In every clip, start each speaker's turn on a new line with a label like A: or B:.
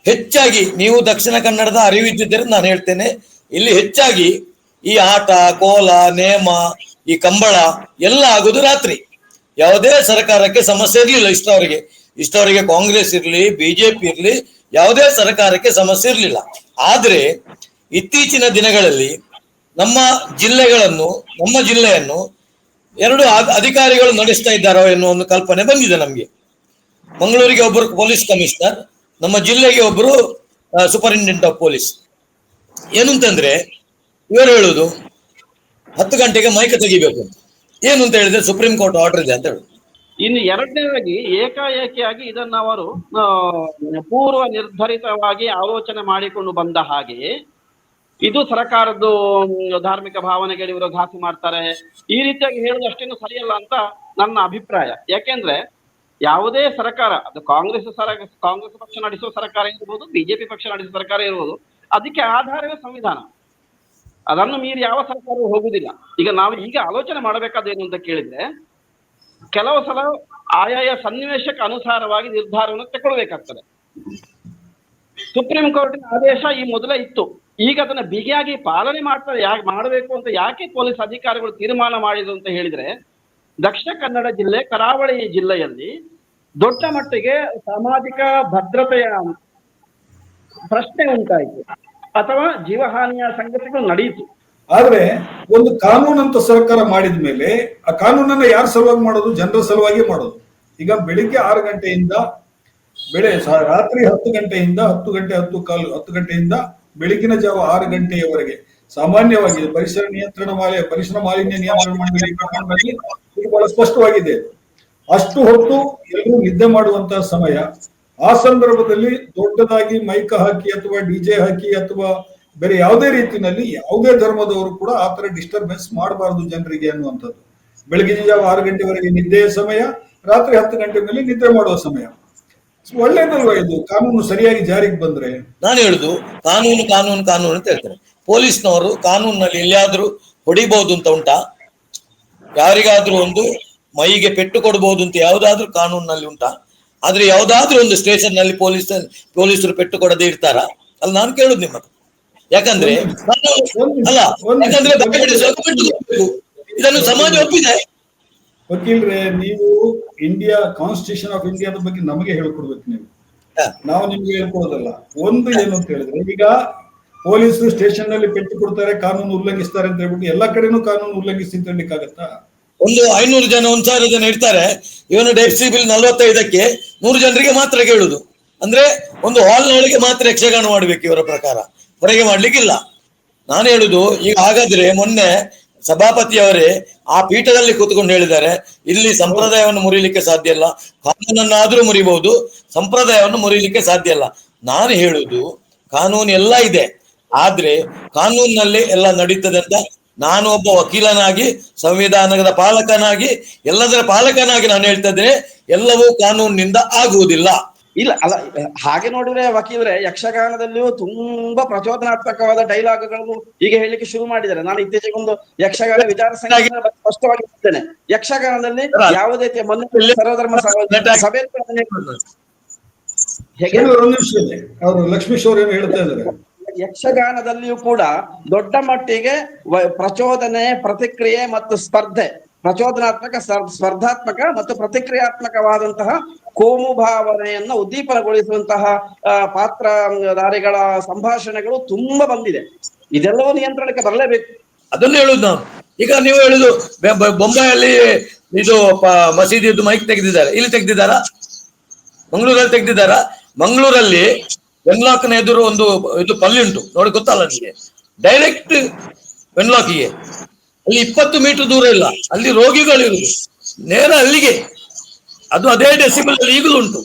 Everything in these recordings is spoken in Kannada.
A: ಹೆಚ್ಚಾಗಿ ನೀವು ದಕ್ಷಿಣ ಕನ್ನಡದ ಅರಿವಿದ್ದರೆ ನಾನು ಹೇಳ್ತೇನೆ, ಇಲ್ಲಿ ಹೆಚ್ಚಾಗಿ ಈ ಆಟ ಕೋಲ ನೇಮ ಈ ಕಂಬಳ ಎಲ್ಲ ಆಗುದು ರಾತ್ರಿ. ಯಾವುದೇ ಸರ್ಕಾರಕ್ಕೆ ಸಮಸ್ಯೆ ಇರ್ಲಿಲ್ಲ ಇಷ್ಟವರೆಗೆ ಕಾಂಗ್ರೆಸ್ ಇರ್ಲಿ ಬಿಜೆಪಿ ಇರ್ಲಿ ಯಾವುದೇ ಸರ್ಕಾರಕ್ಕೆ ಸಮಸ್ಯೆ ಇರ್ಲಿಲ್ಲ. ಆದ್ರೆ ಇತ್ತೀಚಿನ ದಿನಗಳಲ್ಲಿ ನಮ್ಮ ಜಿಲ್ಲೆಯನ್ನು ಎರಡು ಅಧಿಕಾರಿಗಳು ನಡೆಸ್ತಾ ಇದ್ದಾರೋ ಎನ್ನುವ ಒಂದು ಕಲ್ಪನೆ ಬಂದಿದೆ ನಮ್ಗೆ. ಮಂಗಳೂರಿಗೆ ಒಬ್ಬರು ಪೊಲೀಸ್ ಕಮಿಷನರ್, ನಮ್ಮ ಜಿಲ್ಲೆಗೆ ಒಬ್ಬರು ಸೂಪರಿಂಟೆಂಡೆಂಟ್ ಆಫ್ ಪೊಲೀಸ್. ಏನು ಅಂತಂದ್ರೆ ಇವರು ಹೇಳುದು 10 ಗಂಟೆಗೆ ಮೈಕ್ ತೆಗಿಬೇಕು. ಏನು ಅಂತ ಹೇಳಿದ್ರೆ ಸುಪ್ರೀಂ ಕೋರ್ಟ್ ಆರ್ಡರ್ ಇದೆ ಅಂತ ಹೇಳುದು.
B: ಇನ್ನು ಎರಡನೇದಾಗಿ ಏಕಾಏಕಿಯಾಗಿ ಇದನ್ನು ಅವರು ಪೂರ್ವ ನಿರ್ಧರಿತವಾಗಿ ಆಲೋಚನೆ ಮಾಡಿಕೊಂಡು ಬಂದ ಹಾಗೆ ಇದು ಸರ್ಕಾರದ್ದು ಧಾರ್ಮಿಕ ಭಾವನೆಗೆ ಇವರು ಘಾಸಿ ಮಾಡ್ತಾರೆ, ಈ ರೀತಿಯಾಗಿ ಹೇಳುದು ಅಷ್ಟೇನು ಸರಿಯಲ್ಲ ಅಂತ ನನ್ನ ಅಭಿಪ್ರಾಯ. ಯಾಕೆಂದ್ರೆ ಯಾವುದೇ ಸರ್ಕಾರ, ಅದು ಕಾಂಗ್ರೆಸ್ ಪಕ್ಷ ನಡೆಸುವ ಸರ್ಕಾರ ಇರ್ಬೋದು, ಬಿಜೆಪಿ ಪಕ್ಷ ನಡೆಸುವ ಸರ್ಕಾರ ಇರ್ಬೋದು, ಅದಕ್ಕೆ ಆಧಾರವೇ ಸಂವಿಧಾನ. ಅದನ್ನು ಮೀರಿ ಯಾವ ಸರ್ಕಾರವೂ ಹೋಗುದಿಲ್ಲ. ಈಗ ನಾವು ಈಗ ಆಲೋಚನೆ ಮಾಡಬೇಕಾದೇನು ಅಂತ ಕೇಳಿದ್ರೆ, ಕೆಲವು ಸಲ ಆಯಾಯ ಸನ್ನಿವೇಶಕ್ಕೆ ಅನುಸಾರವಾಗಿ ನಿರ್ಧಾರವನ್ನು ತಗೊಳ್ಬೇಕಾಗ್ತದೆ. ಸುಪ್ರೀಂ ಕೋರ್ಟಿನ ಆದೇಶ ಈ ಮೊದಲೇ ಇತ್ತು, ಈಗ ಅದನ್ನ ಬಿಗಿಯಾಗಿ ಪಾಲನೆ ಮಾಡ್ತಾರೆ. ಮಾಡಬೇಕು ಅಂತ ಯಾಕೆ ಪೊಲೀಸ್ ಅಧಿಕಾರಿಗಳು ತೀರ್ಮಾನ ಮಾಡಿದ್ರು ಅಂತ ಹೇಳಿದ್ರೆ, ದಕ್ಷಿಣ ಕನ್ನಡ ಜಿಲ್ಲೆ, ಕರಾವಳಿ ಜಿಲ್ಲೆಯಲ್ಲಿ ದೊಡ್ಡ ಮಟ್ಟಿಗೆ ಸಾಮಾಜಿಕ ಭದ್ರತೆಯ ಪ್ರಶ್ನೆ ಉಂಟಾಯಿತು ಅಥವಾ ಜೀವಹಾನಿಯ ಸಂಗತಿಗಳು ನಡೆಯಿತು.
C: ಆದ್ರೆ ಒಂದು ಕಾನೂನಂತ ಸರ್ಕಾರ ಮಾಡಿದ ಮೇಲೆ ಆ ಕಾನೂನನ್ನ ಯಾರ ಸಲುವಾಗಿ ಮಾಡೋದು? ಜನರ ಸಲುವಾಗಿ ಮಾಡೋದು. ಈಗ ಬೆಳಿಗ್ಗೆ 6 ಗಂಟೆಯಿಂದ ರಾತ್ರಿ 10 ಗಂಟೆಯಿಂದ 10 ಗಂಟೆಯಿಂದ ಬೆಳಗಿನ ಜಾವ 6 ಗಂಟೆಯವರೆಗೆ ಸಾಮಾನ್ಯವಾಗಿ ಪರಿಸರ ಮಾಲಿನ್ಯ ನಿಯಂತ್ರಣ ಮಂಡಳಿ ಬಹಳ ಸ್ಪಷ್ಟವಾಗಿದೆ. ಅಷ್ಟು ಹೊತ್ತು ಎಲ್ಲರೂ ನಿದ್ದೆ ಮಾಡುವಂತಹ ಸಮಯ. ಆ ಸಂದರ್ಭದಲ್ಲಿ ದೊಡ್ಡದಾಗಿ ಮೈಕ್ ಹಾಕಿ ಅಥವಾ ಡಿಜೆ ಹಾಕಿ ಅಥವಾ ಬೇರೆ ಯಾವುದೇ ರೀತಿಯಲ್ಲಿ ಯಾವುದೇ ಧರ್ಮದವರು ಕೂಡ ಆ ತರ ಡಿಸ್ಟರ್ಬೆನ್ಸ್ ಮಾಡಬಾರದು ಜನರಿಗೆ ಅನ್ನುವಂಥದ್ದು. ಬೆಳಗಿನ ಜಾವ 6 ಗಂಟೆವರೆಗೆ ನಿದ್ದೆಯ ಸಮಯ, ರಾತ್ರಿ 10 ಗಂಟೆ ಮೇಲೆ ನಿದ್ರೆ ಮಾಡುವ ಸಮಯ. ಒಳ್ಳೇದಲ್ವಾ ಇದು? ಕಾನೂನು ಸರಿಯಾಗಿ ಜಾರಿಗೆ ಬಂದ್ರೆ.
A: ನಾನು ಹೇಳುದು ಕಾನೂನು ಅಂತ ಹೇಳ್ತಾರೆ. ಪೊಲೀಸ್ನವರು ಕಾನೂನಲ್ಲಿ ಎಲ್ಲಿಯಾದ್ರೂ ಹೊಡಿಬಹುದು ಅಂತ ಉಂಟಾ? ಯಾರಿಗಾದ್ರೂ ಒಂದು ಮೈಗೆ ಪೆಟ್ಟು ಕೊಡಬಹುದು ಅಂತ ಯಾವ್ದಾದ್ರು ಕಾನೂನಲ್ಲಿ ಉಂಟಾ? ಆದ್ರೆ ಯಾವ್ದಾದ್ರು ಒಂದು ಸ್ಟೇಷನ್ ನಲ್ಲಿ ಪೊಲೀಸರು ಪೆಟ್ಟು ಕೊಡದೆ ಇರ್ತಾರ? ಅಲ್ಲಿ ನಾನು ಕೇಳುದು ನಿಮ್ಮ, ಯಾಕಂದ್ರೆ ಇದನ್ನು ಸಮಾಜ ಒಪ್ಪಿದೆ.
C: ವಕೀಲ್ರೆ, ನೀವು ಇಂಡಿಯಾ ಕಾನ್ಸ್ಟಿಟ್ಯೂಷನ್ ಆಫ್ ಇಂಡಿಯಾದ ಬಗ್ಗೆ ನಮಗೆ ಹೇಳ್ಕೊಡ್ಬೇಕು. ನಾವು ನಿಮ್ಗೆ ಹೇಳ್ಕೊಡೋದಲ್ಲ. ಒಂದು ಏನು ಅಂತ ಹೇಳಿದ್ರೆ, ಈಗ ಪೊಲೀಸರು ಸ್ಟೇಷನ್ ನಲ್ಲಿ ಪೆಟ್ಟು ಕೊಡ್ತಾರೆ, ಕಾನೂನು ಉಲ್ಲಂಘಿಸ್ತಾರೆ ಅಂತ ಹೇಳ್ಬಿಟ್ಟು ಎಲ್ಲಾ ಕಡೆನೂ ಕಾನೂನು ಉಲ್ಲಂಘಿಸಿ ಅಂತ ಹೇಳಲಿಕ್ಕಾಗತ್ತಾ?
A: ಒಂದು 500 ಜನ 1000 ಜನ ಇರ್ತಾರೆ, ಇವನು ಡೆಸಿಬಲ್ 45ಕ್ಕೆ 100 ಜನರಿಗೆ ಮಾತ್ರ ಕೇಳುದು. ಅಂದ್ರೆ ಒಂದು ಹಾಲ್ನೊಳಗೆ ಮಾತ್ರ ಯಕ್ಷಗಾನ ಮಾಡ್ಬೇಕು ಇವರ ಪ್ರಕಾರ, ಹೊರಗೆ ಮಾಡ್ಲಿಕ್ಕಿಲ್ಲ. ನಾನು ಹೇಳುದು ಈಗ ಹಾಗಾದ್ರೆ ಮೊನ್ನೆ ಸಭಾಪತಿಯವರೇ ಆ ಪೀಠದಲ್ಲಿ ಕೂತ್ಕೊಂಡು ಹೇಳಿದ್ದಾರೆ, ಇಲ್ಲಿ ಸಂಪ್ರದಾಯವನ್ನು ಮುರಿಲಿಕ್ಕೆ ಸಾಧ್ಯ ಇಲ್ಲ, ಕಾನೂನನ್ನಾದ್ರೂ ಮುರಿಬಹುದು, ಸಂಪ್ರದಾಯವನ್ನು ಮುರಿಲಿಕ್ಕೆ ಸಾಧ್ಯ ಇಲ್ಲ. ನಾನು ಹೇಳುದು ಕಾನೂನು ಎಲ್ಲ ಇದೆ, ಆದ್ರೆ ಕಾನೂನಿನಲ್ಲಿ ಎಲ್ಲ ನಡೀತದೆ ಅಂತ ನಾನು ಒಬ್ಬ ವಕೀಲನಾಗಿ, ಸಂವಿಧಾನದ ಪಾಲಕನಾಗಿ, ಎಲ್ಲದರ ಪಾಲಕನಾಗಿ ನಾನು ಹೇಳ್ತಾ ಇದ್ದೇನೆ, ಎಲ್ಲವೂ ಕಾನೂನಿನಿಂದ ಆಗುವುದಿಲ್ಲ.
B: ಇಲ್ಲ ಅಲ್ಲ, ಹಾಗೆ ನೋಡಿದ್ರೆ ವಕೀಲರೇ, ಯಕ್ಷಗಾನದಲ್ಲಿಯೂ ತುಂಬಾ ಪ್ರಚೋದನಾತ್ಮಕವಾದ ಡೈಲಾಗ್ಗಳನ್ನು ಈಗ ಹೇಳಲಿಕ್ಕೆ ಶುರು ಮಾಡಿದ್ದಾರೆ. ನಾನು ಇತ್ತೀಚೆಗೆ ಒಂದು ಯಕ್ಷಗಾನ ವಿಚಾರ ಸಂಕಿರಣ ಸ್ಪಷ್ಟವಾಗಿ ಹೇಳ್ತೇನೆ. ಯಕ್ಷಗಾನದಲ್ಲಿ ಯಾವುದೇ ಸರ್ವಧರ್ಮ ಸಭೆ
C: ಅವರು ಲಕ್ಷ್ಮೀಶ್ ಅವರು ಏನು ಹೇಳ್ತಾ ಇದ್ದಾರೆ,
B: ಯಕ್ಷಗಾನದಲ್ಲಿಯೂ ಕೂಡ ದೊಡ್ಡ ಮಟ್ಟಿಗೆ ಪ್ರಚೋದನೆ, ಪ್ರತಿಕ್ರಿಯೆ ಮತ್ತು ಸ್ಪರ್ಧೆ, ಪ್ರಚೋದನಾತ್ಮಕ, ಸ್ಪರ್ಧಾತ್ಮಕ ಮತ್ತು ಪ್ರತಿಕ್ರಿಯಾತ್ಮಕವಾದಂತಹ ಕೋಮು ಭಾವನೆಯನ್ನ ಉದ್ದೀಪನಗೊಳಿಸುವಂತಹ ಪಾತ್ರಧಾರಿಗಳ ಸಂಭಾಷಣೆಗಳು ತುಂಬಾ ಬಂದಿದೆ. ಇದೆಲ್ಲವೂ ನಿಯಂತ್ರಣಕ್ಕೆ ಬರಲೇಬೇಕು.
A: ಅದನ್ನು ಹೇಳುದು ನಾವು. ಈಗ ನೀವು ಹೇಳುದು ಬೊಂಬಾಯಲ್ಲಿ ಇದು ಮಸೀದಿಯದ್ದು ಮೈಕ್ ತೆಗೆದಿದ್ದಾರೆ, ಇಲ್ಲಿ ತೆಗೆದಿದ್ದಾರಾ? ಮಂಗಳೂರಲ್ಲಿ ತೆಗೆದಿದ್ದಾರಾ? ಮಂಗಳೂರಲ್ಲಿ ವೆನ್ಲಾಕ್ನ ಎದುರು ಒಂದು ಇದು ಪಲ್ಲಿ ಉಂಟು ನೋಡಿ, ಗೊತ್ತಲ್ಲ ನಿಮಗೆ? ಡೈರೆಕ್ಟ್ ವೆನ್ಲಾಕ್ಗೆ ಅಲ್ಲಿ 20 ಮೀಟರ್ ದೂರ ಇಲ್ಲ, ಅಲ್ಲಿ ರೋಗಿಗಳು ಇರುವುದು ನೇರ ಅಲ್ಲಿಗೆ. ಅದು ಅದೇ ಡೆಸಿಬಲ್ ಈಗಲೂ ಉಂಟು.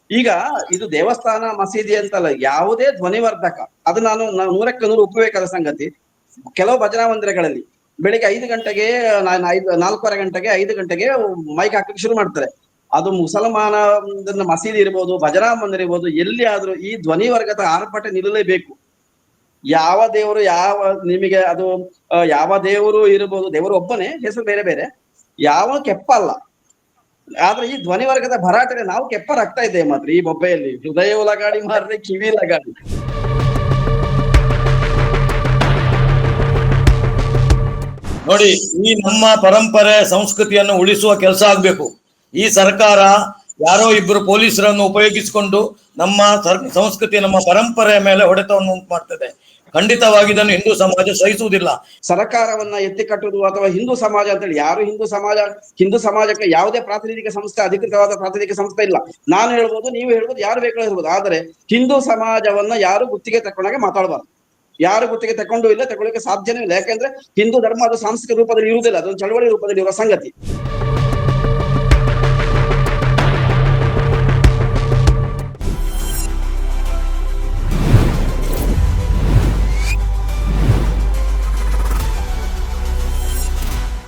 B: ಈಗ ಇದು ದೇವಸ್ಥಾನ ಮಸೀದಿ ಅಂತಲ್ಲ, ಯಾವುದೇ ಧ್ವನಿವರ್ಧಕ ಅದು ನಾನು 100ಕ್ಕೆ 100 ಒಪ್ಪಬೇಕಾದ ಸಂಗತಿ. ಕೆಲವು ಭಜನಾ ಮಂದಿರಗಳಲ್ಲಿ ಬೆಳಿಗ್ಗೆ 5 ಗಂಟೆಗೆ 4:15 ಗಂಟೆಗೆ 5 ಗಂಟೆಗೆ ಮೈಕ್ ಹಾಕಲಿಕ್ಕೆ ಶುರು ಮಾಡ್ತಾರೆ. ಅದು ಮುಸಲ್ಮಾನ ಮಸೀದಿ ಇರ್ಬೋದು, ಭಜನಾ ಮಂದಿರ ಇರ್ಬೋದು, ಎಲ್ಲಿ ಆದ್ರೂ ಈ ಧ್ವನಿವರ್ಗದ ಆರ್ಭಟ ನಿಲ್ಲಲೇಬೇಕು. ಯಾವ ದೇವರು ನಿಮಗೆ ಅದು ಯಾವ ದೇವರು ಇರ್ಬೋದು, ದೇವರು ಒಬ್ಬನೇ, ಹೆಸರು ಬೇರೆ ಬೇರೆ, ಯಾವ ಕೆಪ್ಪ ಅಲ್ಲ. ಆದ್ರೆ ಈ ಧ್ವನಿ ವರ್ಗದ ಭರಾಟೆ ನಾವು ಕೆಪ್ಪರಾಗ್ತಾ ಇದ್ದೇವೆ ಮಾತ್ರ ಈ ಬೊಬ್ಬೆಯಲ್ಲಿ. ಹೃದಯ ಲಗಾಡಿ ಮಾರ್ರೆ ಕಿವಿ ಲಗಾಡಿ.
A: ನೋಡಿ, ಈ ನಮ್ಮ ಪರಂಪರೆ ಸಂಸ್ಕೃತಿಯನ್ನು ಉಳಿಸುವ ಕೆಲಸ ಆಗ್ಬೇಕು. ಈ ಸರ್ಕಾರ ಯಾರೋ ಇಬ್ಬರು ಪೊಲೀಸರನ್ನು ಉಪಯೋಗಿಸಿಕೊಂಡು ನಮ್ಮ ಸಂಸ್ಕೃತಿ, ನಮ್ಮ ಪರಂಪರೆಯ ಮೇಲೆ ಹೊಡೆತವನ್ನು ಉಂಟು ಮಾಡ್ತದೆ. ಖಂಡಿತವಾಗಿ ಇದನ್ನು ಹಿಂದೂ ಸಮಾಜ ಸಹಿಸುವುದಿಲ್ಲ.
B: ಸರ್ಕಾರವನ್ನ ಎತ್ತಿ ಕಟ್ಟುವುದು ಅಥವಾ ಹಿಂದೂ ಸಮಾಜ ಅಂತೇಳಿ ಯಾರು ಹಿಂದೂ ಸಮಾಜಕ್ಕೆ ಯಾವುದೇ ಪ್ರಾತಿನಿಧಿಕ ಸಂಸ್ಥೆ, ಅಧಿಕೃತವಾದ ಪ್ರಾತಿನಿಧಿಕ ಸಂಸ್ಥೆ ಇಲ್ಲ. ನಾನು ಹೇಳ್ಬೋದು, ನೀವು ಹೇಳ್ಬೋದು, ಯಾರು ಬೇಕಾದ್ರೂ ಇರ್ಬೋದು. ಆದರೆ ಹಿಂದೂ ಸಮಾಜವನ್ನ ಯಾರು ಗುತ್ತಿಗೆ ತಕೊಂಡಾಗೆ ಮಾತಾಡಬಾರ್ದು. ಯಾರು ಗುತ್ತಿಗೆ ತಕೊಂಡು ಇಲ್ಲ, ತಗೊಳ್ಳಿಕ್ಕೆ ಸಾಧ್ಯನೇ ಇಲ್ಲ. ಯಾಕೆಂದ್ರೆ ಹಿಂದೂ ಧರ್ಮ ಅದು ಸಾಂಸ್ಕೃತಿಕ ರೂಪದಲ್ಲಿ ಇರುವುದಿಲ್ಲ, ಅದೊಂದು ಚಳವಳಿ ರೂಪದಲ್ಲಿ ಇರುವ ಸಂಗತಿ.